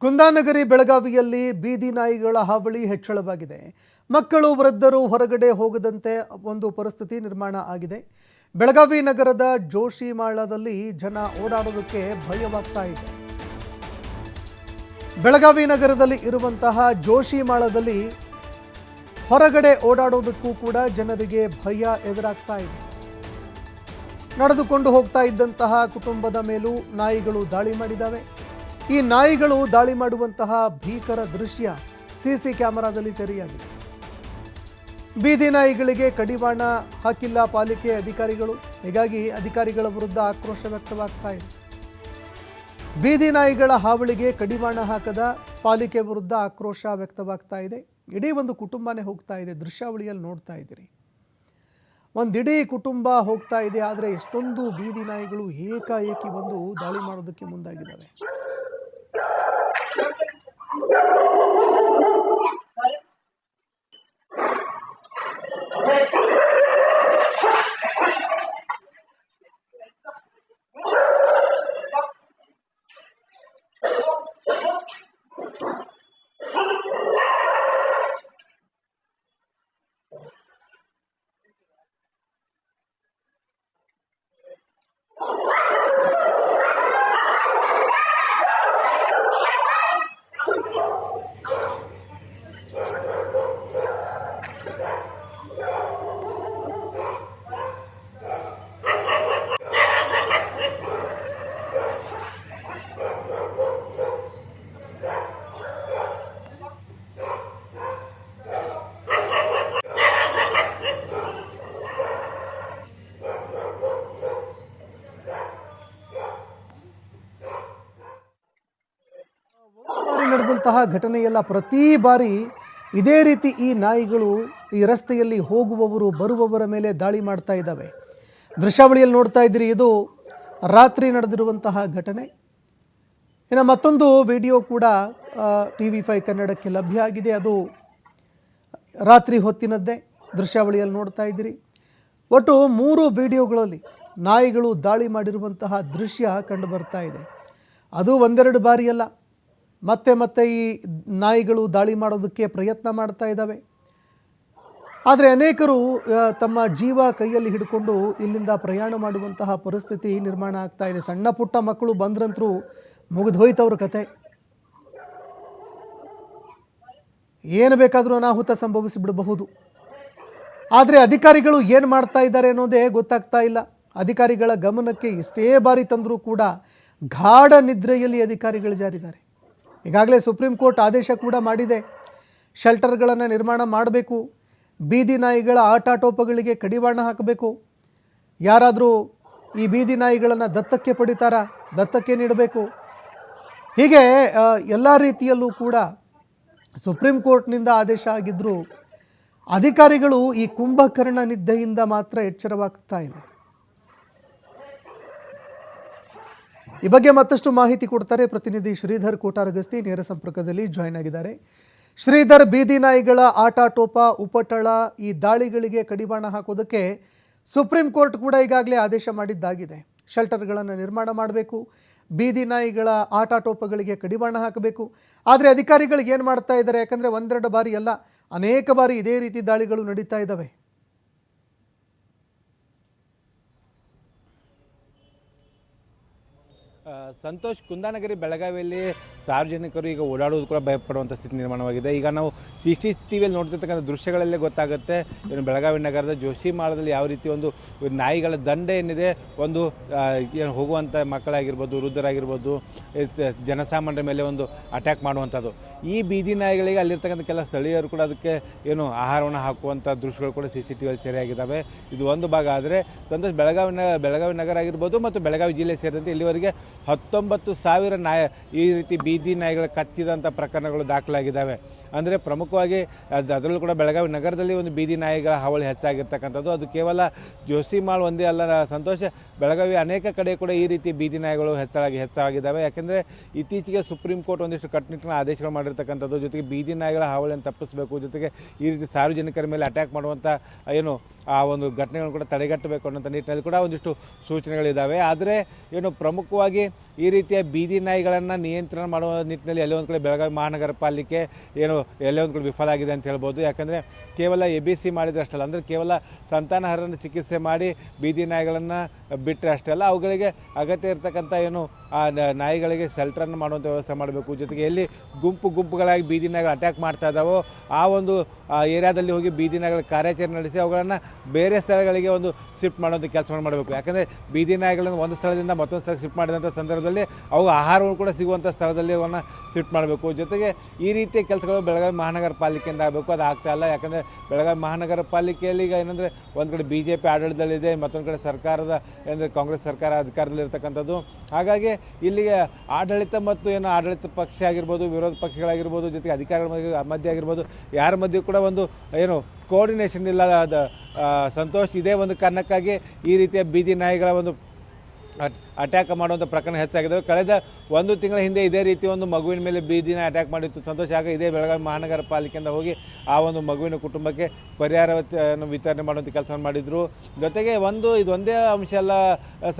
ಕುಂದಾನಗರಿ ಬೆಳಗಾವಿಯಲ್ಲಿ ಬೀದಿ ನಾಯಿಗಳ ಹಾವಳಿ ಹೆಚ್ಚಳವಾಗಿದೆ. ಮಕ್ಕಳು ವೃದ್ಧರು ಹೊರಗಡೆ ಹೋಗದಂತೆ ಒಂದು ಪರಿಸ್ಥಿತಿ ನಿರ್ಮಾಣ ಆಗಿದೆ. ಬೆಳಗಾವಿ ನಗರದ ಜೋಶಿಮಾಳದಲ್ಲಿ ಜನ ಓಡಾಡೋದಕ್ಕೆ ಭಯವಾಗ್ತಾ ಇದೆ. ಬೆಳಗಾವಿ ನಗರದಲ್ಲಿ ಇರುವಂತಹ ಜೋಶಿಮಾಳದಲ್ಲಿ ಹೊರಗಡೆ ಓಡಾಡೋದಕ್ಕೂ ಕೂಡ ಜನರಿಗೆ ಭಯ ಎದುರಾಗ್ತಾ ಇದೆ. ನಡೆದುಕೊಂಡು ಹೋಗ್ತಾ ಇದ್ದಂತಹ ಕುಟುಂಬದ ಮೇಲೂ ನಾಯಿಗಳು ದಾಳಿ ಮಾಡಿದ್ದಾವೆ. ಈ ನಾಯಿಗಳು ದಾಳಿ ಮಾಡುವಂತಹ ಭೀಕರ ದೃಶ್ಯ ಸಿಸಿ ಕ್ಯಾಮೆರಾದಲ್ಲಿ ಸೆರೆಯಾಗಿದೆ. ಬೀದಿ ನಾಯಿಗಳಿಗೆ ಕಡಿವಾಣ ಹಾಕಿಲ್ಲ ಪಾಲಿಕೆ ಅಧಿಕಾರಿಗಳು. ಹೀಗಾಗಿ ಅಧಿಕಾರಿಗಳ ವಿರುದ್ಧ ಆಕ್ರೋಶ ವ್ಯಕ್ತವಾಗ್ತಾ ಇದೆ. ಬೀದಿ ನಾಯಿಗಳ ಹಾವಳಿಗೆ ಕಡಿವಾಣ ಹಾಕದ ಪಾಲಿಕೆ ವಿರುದ್ಧ ಆಕ್ರೋಶ ವ್ಯಕ್ತವಾಗ್ತಾ ಇದೆ. ಇಡೀ ಒಂದು ಕುಟುಂಬನೇ ಹೋಗ್ತಾ ಇದೆ. ದೃಶ್ಯಾವಳಿಯಲ್ಲಿ ನೋಡ್ತಾ ಇದ್ದೀರಿ, ಒಂದಿಡೀ ಕುಟುಂಬ ಹೋಗ್ತಾ ಇದೆ. ಆದರೆ ಎಷ್ಟೊಂದು ಬೀದಿ ನಾಯಿಗಳು ಏಕಾಏಕಿ ಬಂದು ದಾಳಿ ಮಾಡೋದಕ್ಕೆ ಮುಂದಾಗಿದ್ದಾವೆ. ನಡೆದಂತಹ ಘಟನೆಯಲ್ಲ, ಪ್ರತಿ ಬಾರಿ ಇದೇ ರೀತಿ ಈ ನಾಯಿಗಳು ಈ ರಸ್ತೆಯಲ್ಲಿ ಹೋಗುವವರು ಬರುವವರ ಮೇಲೆ ದಾಳಿ ಮಾಡ್ತಾ ಇದ್ದಾವೆ. ದೃಶ್ಯಾವಳಿಯಲ್ಲಿ ನೋಡ್ತಾ ಇದ್ದೀರಿ, ಇದು ರಾತ್ರಿ ನಡೆದಿರುವಂತಹ ಘಟನೆ. ಇನ್ನು ಮತ್ತೊಂದು ವಿಡಿಯೋ ಕೂಡ TV5 ಕನ್ನಡಕ್ಕೆ ಲಭ್ಯ ಆಗಿದೆ. ಅದು ರಾತ್ರಿ ಹೊತ್ತಿನದ್ದೇ. ದೃಶ್ಯಾವಳಿಯಲ್ಲಿ ನೋಡ್ತಾ ಇದ್ದೀರಿ. ಒಟ್ಟು 3 ವಿಡಿಯೋಗಳಲ್ಲಿ ನಾಯಿಗಳು ದಾಳಿ ಮಾಡಿರುವಂತಹ ದೃಶ್ಯ ಕಂಡು ಬರ್ತಾ ಇದೆ. ಅದು ಒಂದೆರಡು ಬಾರಿಯಲ್ಲ, ಮತ್ತೆ ಮತ್ತೆ ಈ ನಾಯಿಗಳು ದಾಳಿ ಮಾಡೋದಕ್ಕೆ ಪ್ರಯತ್ನ ಮಾಡ್ತಾ ಇದ್ದಾವೆ. ಆದರೆ ಅನೇಕರು ತಮ್ಮ ಜೀವ ಕೈಯಲ್ಲಿ ಹಿಡ್ಕೊಂಡು ಇಲ್ಲಿಂದ ಪ್ರಯಾಣ ಮಾಡುವಂತಹ ಪರಿಸ್ಥಿತಿ ನಿರ್ಮಾಣ ಆಗ್ತಾ ಇದೆ. ಸಣ್ಣ ಪುಟ್ಟ ಮಕ್ಕಳು ಬಂದ್ರಂತರೂ ಮುಗಿದೋಯ್ತವ್ರ ಕತೆ. ಏನು ಬೇಕಾದರೂ ಅನಾಹುತ ಸಂಭವಿಸಿಬಿಡಬಹುದು. ಆದರೆ ಅಧಿಕಾರಿಗಳು ಏನು ಮಾಡ್ತಾ ಇದ್ದಾರೆ ಅನ್ನೋದೇ ಗೊತ್ತಾಗ್ತಾ ಇಲ್ಲ. ಅಧಿಕಾರಿಗಳ ಗಮನಕ್ಕೆ ಎಷ್ಟೇ ಬಾರಿ ತಂದರೂ ಕೂಡ ಗಾಢ ನಿದ್ರೆಯಲ್ಲಿ ಅಧಿಕಾರಿಗಳು ಜಾರಿದ್ದಾರೆ. ಈಗಾಗಲೇ ಸುಪ್ರೀಂ ಕೋರ್ಟ್ ಆದೇಶ ಕೂಡ ಮಾಡಿದೆ. ಶೆಲ್ಟರ್ಗಳನ್ನು ನಿರ್ಮಾಣ ಮಾಡಬೇಕು, ಬೀದಿ ನಾಯಿಗಳ ಆಟಾಟೋಪಗಳಿಗೆ ಕಡಿವಾಣ ಹಾಕಬೇಕು. ಯಾರಾದರೂ ಈ ಬೀದಿ ನಾಯಿಗಳನ್ನು ದತ್ತಕ್ಕೆ ಪಡಿತಾರಾ, ದತ್ತಕ್ಕೆ ನೀಡಬೇಕು. ಹೀಗೆ ಎಲ್ಲ ರೀತಿಯಲ್ಲೂ ಕೂಡ ಸುಪ್ರೀಂ ಕೋರ್ಟ್ನಿಂದ ಆದೇಶ ಆಗಿದ್ದರೂ ಅಧಿಕಾರಿಗಳು ಈ ಕುಂಭಕರ್ಣ ನಿದ್ದೆಯಿಂದ ಮಾತ್ರ ಎಚ್ಚರವಾಗ್ತಾ ಇಲ್ಲ. ಈ ಬಗ್ಗೆ ಮತ್ತಷ್ಟು ಮಾಹಿತಿ ಕೊಡ್ತಾರೆ ಪ್ರತಿನಿಧಿ ಶ್ರೀಧರ್ ಕೋಟಾರಗಸ್ತಿ, ನೇರ ಸಂಪರ್ಕದಲ್ಲಿ ಜಾಯ್ನ್ ಆಗಿದ್ದಾರೆ. ಶ್ರೀಧರ್, ಬೀದಿ ನಾಯಿಗಳ ಆಟಾಟೋಪ, ಉಪಟಳ, ಈ ದಾಳಿಗಳಿಗೆ ಕಡಿವಾಣ ಹಾಕೋದಕ್ಕೆ ಸುಪ್ರೀಂ ಕೋರ್ಟ್ ಕೂಡ ಈಗಾಗಲೇ ಆದೇಶ ಮಾಡಿದ್ದಾಗಿದೆ. ಶೆಲ್ಟರ್ಗಳನ್ನು ನಿರ್ಮಾಣ ಮಾಡಬೇಕು, ಬೀದಿ ನಾಯಿಗಳ ಆಟಾಟೋಪಗಳಿಗೆ ಕಡಿವಾಣ ಹಾಕಬೇಕು. ಆದರೆ ಅಧಿಕಾರಿಗಳು ಏನು ಮಾಡ್ತಾ ಇದ್ದಾರೆ? ಯಾಕಂದರೆ ಒಂದೆರಡು ಬಾರಿ ಅಲ್ಲ, ಅನೇಕ ಬಾರಿ ಇದೇ ರೀತಿ ದಾಳಿಗಳು ನಡೀತಾ ಇದ್ದಾವೆ. ಸಂತೋಷ್, ಕುಂದಾನಗರಿ ಬೆಳಗಾವಿಯಲ್ಲಿ ಸಾರ್ವಜನಿಕರು ಈಗ ಓಡಾಡೋದು ಕೂಡ ಭಯಪಡುವಂಥ ಸ್ಥಿತಿ ನಿರ್ಮಾಣವಾಗಿದೆ. ಈಗ ನಾವು CCTVಯಲ್ಲಿ ನೋಡ್ತಿರ್ತಕ್ಕಂಥ ದೃಶ್ಯಗಳಲ್ಲೇ ಗೊತ್ತಾಗುತ್ತೆ ಏನು ಬೆಳಗಾವಿ ನಗರದ ಜೋಶಿಮಾಳದಲ್ಲಿ ಯಾವ ರೀತಿ ಒಂದು ನಾಯಿಗಳ ದಂಡೆ ಏನಿದೆ, ಒಂದು ಏನು ಹೋಗುವಂಥ ಮಕ್ಕಳಾಗಿರ್ಬೋದು, ವೃದ್ಧರಾಗಿರ್ಬೋದು, ಜನಸಾಮಾನ್ಯರ ಮೇಲೆ ಒಂದು ಅಟ್ಯಾಕ್ ಮಾಡುವಂಥದ್ದು. ಈ ಬೀದಿ ನಾಯಿಗಳಿಗೆ ಅಲ್ಲಿರ್ತಕ್ಕಂಥ ಕೆಲ ಸ್ಥಳೀಯರು ಕೂಡ ಅದಕ್ಕೆ ಏನು ಆಹಾರವನ್ನು ಹಾಕುವಂಥ ದೃಶ್ಯಗಳು ಕೂಡ CCTVಯಲ್ಲಿ ಸೆರೆಯಾಗಿದ್ದಾವೆ. ಇದು ಒಂದು ಭಾಗ. ಆದರೆ ಸಂತೋಷ್, ಬೆಳಗಾವಿ ನಗರ ಆಗಿರ್ಬೋದು ಮತ್ತು ಬೆಳಗಾವಿ ಜಿಲ್ಲೆ ಸೇರಿದಂತೆ ಇಲ್ಲಿವರೆಗೆ 19,000 ಈ ರೀತಿ ಬೀದಿ ನಾಯಿಗಳು ಕಚ್ಚಿದಂಥ ಪ್ರಕರಣಗಳು ದಾಖಲಾಗಿದ್ದಾವೆ. ಅಂದರೆ ಪ್ರಮುಖವಾಗಿ ಅದರಲ್ಲೂ ಕೂಡ ಬೆಳಗಾವಿ ನಗರದಲ್ಲಿ ಒಂದು ಬೀದಿ ನಾಯಿಗಳ ಹಾವಳಿ ಹೆಚ್ಚಾಗಿರ್ತಕ್ಕಂಥದ್ದು. ಅದು ಕೇವಲ ಜೋಶಿಮಾಳ್ ಒಂದೇ ಅಲ್ಲ ಸಂತೋಷ, ಬೆಳಗಾವಿ ಅನೇಕ ಕಡೆ ಕೂಡ ಈ ರೀತಿ ಬೀದಿ ನಾಯಿಗಳು ಹೆಚ್ಚಾಗಿದ್ದಾವೆ. ಯಾಕೆಂದರೆ ಇತ್ತೀಚೆಗೆ ಸುಪ್ರೀಂ ಕೋರ್ಟ್ ಒಂದಿಷ್ಟು ಕಟ್ಟುನಿಟ್ಟಿನ ಆದೇಶಗಳು ಮಾಡಿರ್ತಕ್ಕಂಥದ್ದು. ಜೊತೆಗೆ ಬೀದಿ ನಾಯಿಗಳ ಹಾವಳಿಯನ್ನು ತಪ್ಪಿಸಬೇಕು, ಜೊತೆಗೆ ಈ ರೀತಿ ಸಾರ್ವಜನಿಕರ ಮೇಲೆ ಅಟ್ಯಾಕ್ ಮಾಡುವಂಥ ಏನು ಆ ಒಂದು ಘಟನೆಗಳನ್ನು ಕೂಡ ತಡೆಗಟ್ಟಬೇಕು ಅನ್ನೋಂಥ ನಿಟ್ಟಿನಲ್ಲಿ ಕೂಡ ಒಂದಿಷ್ಟು ಸೂಚನೆಗಳಿದ್ದಾವೆ. ಆದರೆ ಏನು ಪ್ರಮುಖವಾಗಿ ಈ ರೀತಿಯ ಬೀದಿ ನಾಯಿಗಳನ್ನು ನಿಯಂತ್ರಣ ಮಾಡುವ ನಿಟ್ಟಿನಲ್ಲಿ ಎಲ್ಲೋ ಒಂದು ಕಡೆ ಬೆಳಗಾವಿ ಮಹಾನಗರ ಪಾಲಿಕೆ ಏನು ಎಲ್ಲೋ ಒಂದು ಕಡೆ ವಿಫಲ ಆಗಿದೆ ಅಂತ ಹೇಳ್ಬೋದು. ಯಾಕಂದರೆ ಕೇವಲ ABC ಮಾಡಿದ್ರಷ್ಟಲ್ಲ, ಅಂದರೆ ಕೇವಲ ಸಂತಾನಹರಣ ಚಿಕಿತ್ಸೆ ಮಾಡಿ ಬೀದಿ ನಾಯಿಗಳನ್ನು ಬಿಟ್ಟರೆ ಅಷ್ಟೇ ಅಲ್ಲ, ಅವುಗಳಿಗೆ ಅಗತ್ಯ ಇರತಕ್ಕಂಥ ಏನು ಆ ನಾಯಿಗಳಿಗೆ ಸೆಲ್ಟರನ್ನು ಮಾಡುವಂಥ ವ್ಯವಸ್ಥೆ ಮಾಡಬೇಕು. ಜೊತೆಗೆ ಎಲ್ಲಿ ಗುಂಪುಗಳಾಗಿ ಬೀದಿ ನಾಯಿಗಳು ಅಟ್ಯಾಕ್ ಮಾಡ್ತಾ ಇದ್ದಾವೋ ಆ ಒಂದು ಏರಿಯಾದಲ್ಲಿ ಹೋಗಿ ಬೀದಿ ನಾಯಿಗಳ ಕಾರ್ಯಾಚರಣೆ ನಡೆಸಿ ಅವುಗಳನ್ನು ಬೇರೆ ಸ್ಥಳಗಳಿಗೆ ಒಂದು ಶಿಫ್ಟ್ ಮಾಡುವಂಥ ಕೆಲಸವನ್ನು ಮಾಡಬೇಕು. ಯಾಕಂದರೆ ಬೀದಿ ನಾಯಿಗಳನ್ನು ಒಂದು ಸ್ಥಳದಿಂದ ಮತ್ತೊಂದು ಸ್ಥಳಕ್ಕೆ ಶಿಫ್ಟ್ ಮಾಡಿದಂಥ ಸಂದರ್ಭದಲ್ಲಿ ಅವು ಆಹಾರಗಳು ಕೂಡ ಸಿಗುವಂಥ ಸ್ಥಳದಲ್ಲಿ ಅವನ್ನು ಶಿಫ್ಟ್ ಮಾಡಬೇಕು. ಜೊತೆಗೆ ಈ ರೀತಿಯ ಕೆಲಸಗಳು ಬೆಳಗಾವಿ ಮಹಾನಗರ ಪಾಲಿಕೆಯಿಂದ ಆಗಬೇಕು. ಅದು ಆಗ್ತಾ ಇಲ್ಲ. ಯಾಕಂದರೆ ಬೆಳಗಾವಿ ಮಹಾನಗರ ಪಾಲಿಕೆಯಲ್ಲಿ ಈಗ ಏನಂದರೆ ಒಂದು ಕಡೆ BJP ಆಡಳಿತದಲ್ಲಿದೆ, ಮತ್ತೊಂದು ಕಡೆ ಸರ್ಕಾರದ ಏನಂದರೆ ಕಾಂಗ್ರೆಸ್ ಸರ್ಕಾರ ಅಧಿಕಾರದಲ್ಲಿರ್ತಕ್ಕಂಥದ್ದು. ಹಾಗಾಗಿ ಇಲ್ಲಿಗೆ ಆಡಳಿತ ಮತ್ತು ಏನು ಆಡಳಿತ ಪಕ್ಷ ಆಗಿರ್ಬೋದು, ವಿರೋಧ ಪಕ್ಷಗಳಾಗಿರ್ಬೋದು, ಜೊತೆಗೆ ಅಧಿಕಾರಿಗಳ ಮಧ್ಯೆ ಆಗಿರ್ಬೋದು, ಯಾರ ಮಧ್ಯೆ ಕೂಡ ಒಂದು ಏನು ಕೋಆರ್ಡಿನೇಷನ್ ಇಲ್ಲ. ಸಂತೋಷ್ ಇದೇ ಒಂದು ಕಾರಣಕ್ಕಾಗಿ ಈ ರೀತಿಯ ಬೀದಿ ನಾಯಿಗಳ ಒಂದು ಅಟ್ಯಾಕ್ ಮಾಡುವಂಥ ಪ್ರಕರಣ ಹೆಚ್ಚಾಗಿದ್ದಾವೆ. ಕಳೆದ 1 ತಿಂಗಳ ಹಿಂದೆ ಇದೇ ರೀತಿ ಒಂದು ಮಗುವಿನ ಮೇಲೆ ಬೀದಿನ ಅಟ್ಯಾಕ್ ಮಾಡಿತ್ತು ಸಂತೋಷ್. ಆಗ ಇದೇ ಬೆಳಗಾವಿ ಮಹಾನಗರ ಪಾಲಿಕೆಯಿಂದ ಹೋಗಿ ಆ ಒಂದು ಮಗುವಿನ ಕುಟುಂಬಕ್ಕೆ ಪರಿಹಾರ ವಿತರಣೆ ಮಾಡುವಂಥ ಕೆಲಸವನ್ನು ಮಾಡಿದರು. ಜೊತೆಗೆ ಇದೊಂದೇ ಅಂಶ ಅಲ್ಲ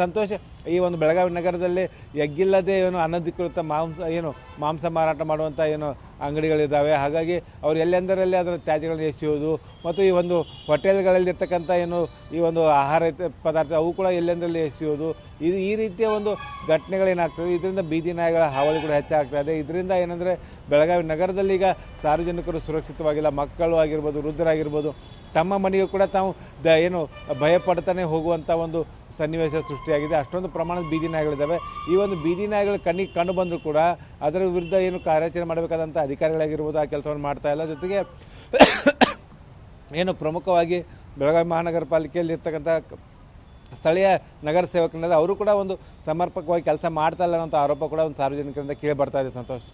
ಸಂತೋಷ್, ಈ ಒಂದು ಬೆಳಗಾವಿ ನಗರದಲ್ಲಿ ಎಗ್ಗಿಲ್ಲದೆ ಏನು ಅನಧಿಕೃತ ಮಾಂಸ ಮಾರಾಟ ಮಾಡುವಂಥ ಏನು ಅಂಗಡಿಗಳಿದ್ದಾವೆ. ಹಾಗಾಗಿ ಅವ್ರು ಎಲ್ಲೆಂದರಲ್ಲಿ ಅದರ ತ್ಯಾಜ್ಯಗಳನ್ನು ಎಸೆಯುವುದು ಮತ್ತು ಈ ಒಂದು ಹೋಟೆಲ್ಗಳಲ್ಲಿರ್ತಕ್ಕಂಥ ಏನು ಈ ಒಂದು ಆಹಾರ ಪದಾರ್ಥ ಅವು ಕೂಡ ಎಲ್ಲೆಂದರಲ್ಲಿ ಎಸೆಯುವುದು, ಈ ರೀತಿಯ ಒಂದು ಘಟನೆಗಳೇನಾಗ್ತದೆ. ಇದರಿಂದ ಬೀದಿ ನಾಯಿಗಳ ಹಾವಳಿ ಕೂಡ ಹೆಚ್ಚಾಗ್ತಾ ಇದೆ. ಇದರಿಂದ ಏನಂದರೆ ಬೆಳಗಾವಿ ನಗರದಲ್ಲಿ ಈಗ ಸಾರ್ವಜನಿಕರು ಸುರಕ್ಷಿತವಾಗಿಲ್ಲ. ಮಕ್ಕಳು ಆಗಿರ್ಬೋದು, ವೃದ್ಧರಾಗಿರ್ಬೋದು, ತಮ್ಮ ಮನೆಗೂ ಕೂಡ ತಾವು ಏನು ಭಯಪಡ್ತಾನೆ ಹೋಗುವಂಥ ಒಂದು ಸನ್ನಿವೇಶ ಸೃಷ್ಟಿಯಾಗಿದೆ. ಅಷ್ಟೊಂದು ಪ್ರಮಾಣದ ಬೀದಿ ನಾಯಿಗಳಿದ್ದಾವೆ. ಈ ಒಂದು ಬೀದಿ ನಾಯಿಗಳು ಕಣ್ಣಿಗೆ ಕಂಡು ಬಂದರೂ ಕೂಡ ಅದರ ವಿರುದ್ಧ ಏನು ಕಾರ್ಯಾಚರಣೆ ಮಾಡಬೇಕಾದಂಥ ಅಧಿಕಾರಿಗಳಾಗಿರ್ಬೋದು ಆ ಕೆಲಸವನ್ನು ಮಾಡ್ತಾ ಇಲ್ಲ. ಜೊತೆಗೆ ಏನು ಪ್ರಮುಖವಾಗಿ ಬೆಳಗಾವಿ ಮಹಾನಗರ ಪಾಲಿಕೆಯಲ್ಲಿರ್ತಕ್ಕಂಥ ಸ್ಥಳೀಯ ನಗರ ಸೇವಕರಿಂದ ಅವರು ಕೂಡ ಒಂದು ಸಮರ್ಪಕವಾಗಿ ಕೆಲಸ ಮಾಡ್ತಾ ಇಲ್ಲ ಅನ್ನೋ ಆರೋಪ ಕೂಡ ಒಂದು ಸಾರ್ವಜನಿಕರಿಂದ ಕೇಳಿ ಬರ್ತಾ ಇದೆ ಸಂತೋಷ್.